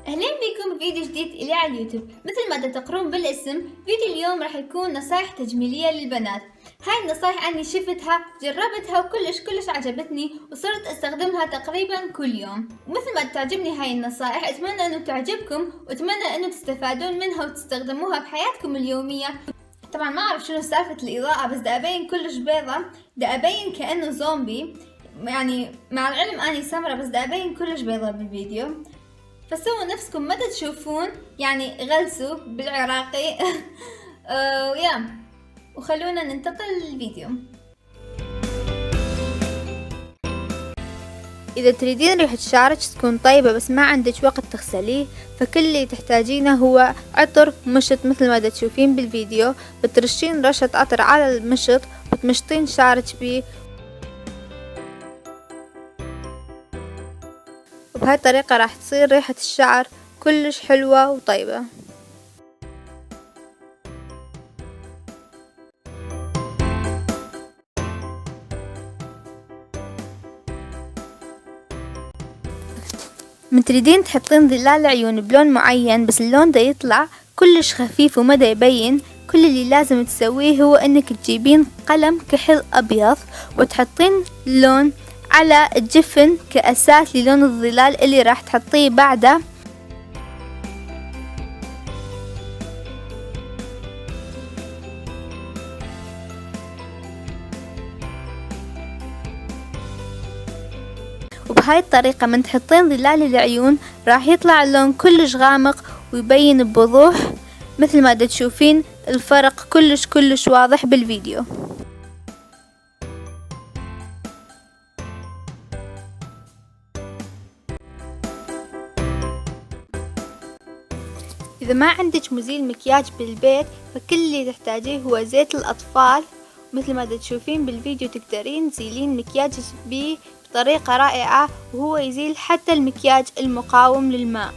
أهلين بكم بفيديو جديد إلي على اليوتيوب. مثل ما تقرون بالاسم، فيديو اليوم راح يكون نصايح تجميلية للبنات. هاي النصايح أني شفتها جربتها وكلش عجبتني وصرت استخدمها تقريبا كل يوم. ومثل ما تعجبني هاي النصايح أتمنى أنه تعجبكم وأتمنى أنه تستفادون منها وتستخدموها بحياتكم اليومية. طبعا ما أعرف شنو سالفة الإضاءة، بس دا أبين كلش بيضة، دا أبين كأنه زومبي، يعني مع العلم أني سمرة بس دا أبين كلش بيضة بالفيديو. فسووا نفسكم متى تشوفون، يعني غلسوا بالعراقي. وخلونا ننتقل للفيديو. إذا تريدين ريحة شعرك تكون طيبة بس ما عندك وقت تغسليه، فكل اللي تحتاجينه هو عطر مشط مثل ما تشوفين بالفيديو. بترشين رشة عطر على المشط وتمشطين شعرك بيه، وبهاي الطريقة راح تصير ريحة الشعر كلش حلوة وطيبة. من تريدين تحطين ظلال عيون بلون معين بس اللون دا يطلع كلش خفيف وما دا يبين، كل اللي لازم تسويه هو انك تجيبين قلم كحل ابيض وتحطين اللون على الجفن كأساس للون الظلال اللي راح تحطيه بعده. وبهاي الطريقة من تحطين ظلال العيون راح يطلع اللون كلش غامق ويبين بوضوح، مثل ما تشوفين الفرق كلش واضح بالفيديو. إذا ما عندك مزيل مكياج بالبيت فكل اللي تحتاجيه هو زيت الأطفال، مثل ما تشوفين بالفيديو تقدرين تزيلين مكياجك بيه بطريقة رائعة، وهو يزيل حتى المكياج المقاوم للماء.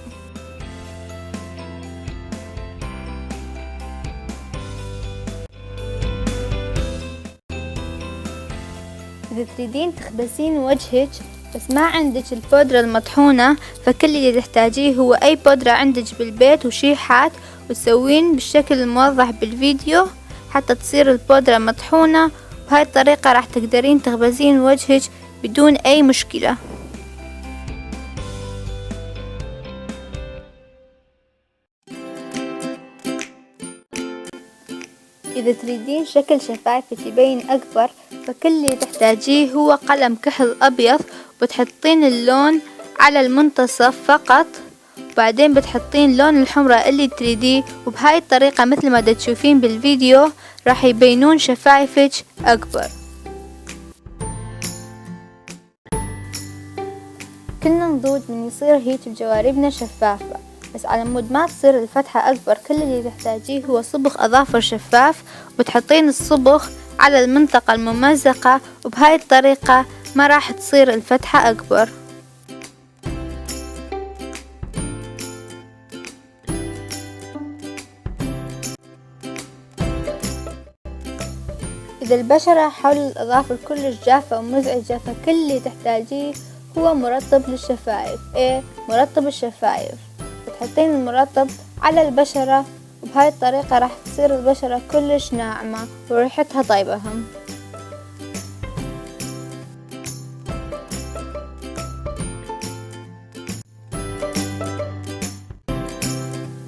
إذا تريدين تخبزين وجهك بس ما عندك البودرة المطحونة، فكل اللي تحتاجيه هو أي بودرة عندك بالبيت وشيحات، وتسوين بالشكل الموضح بالفيديو حتى تصير البودرة مطحونة. بهاي الطريقة راح تقدرين تخبزين وجهك بدون أي مشكلة. إذا تريدين شكل شفايفك يبين أكبر فكل اللي تحتاجيه هو قلم كحل أبيض، وتحطين اللون على المنتصف فقط، وبعدين بتحطين لون الحمرة اللي تريديه، وبهاي الطريقة مثل ما تشوفين بالفيديو راح يبينون شفايفك أكبر. كلنا نضوج من يصير هيك بجواربنا شفافة، بس على مود ما تصير الفتحة أكبر كل اللي تحتاجيه هو صبغ أظافر شفاف، وتحطين الصبغ على المنطقة الممزقة، وبهاي الطريقة ما راح تصير الفتحة أكبر. إذا البشرة حول الأظافر كلش جافة ومزعجة فكل اللي تحتاجيه هو مرطب للشفايف. مرطب الشفايف، بتحطين المرطب على البشرة، وبهاي الطريقة راح تصير البشرة كلش ناعمة وريحتها طيبة هم.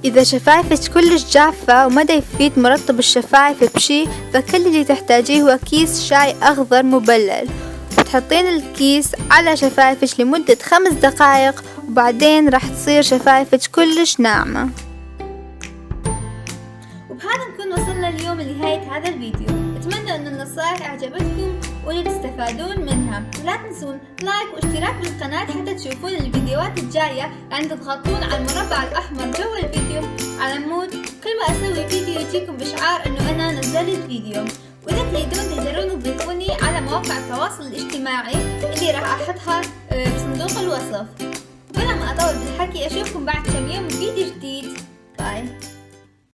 إذا شفايفك كلش جافة وما يفيد مرطب الشفايف بشي، فكل اللي تحتاجيه هو كيس شاي أخضر مبلل، وتحطين الكيس على شفايفك لمدة 5 دقائق، وبعدين راح تصير شفايفك كلش ناعمة. وبهذا نكون وصلنا اليوم لنهاية هذا الفيديو. أتمنى أن النصائح أعجبتكم وأن تستفادون منها. لا تنسون لايك واشتراك بالقناة حتى تشوفون الفيديوهات الجاية، يعني تضغطون على المربع الأحمر جوا الفيديو على مود كل ما أسوي فيديو يجيكم بإشعار أنه أنا نزلت فيديو. وإذا تريدون تقدرون تضيفوني على مواقع التواصل الاجتماعي اللي راح أحطها بصندوق الوصف. بلا ما أطول بالحكي أشوفكم بعد كم يوم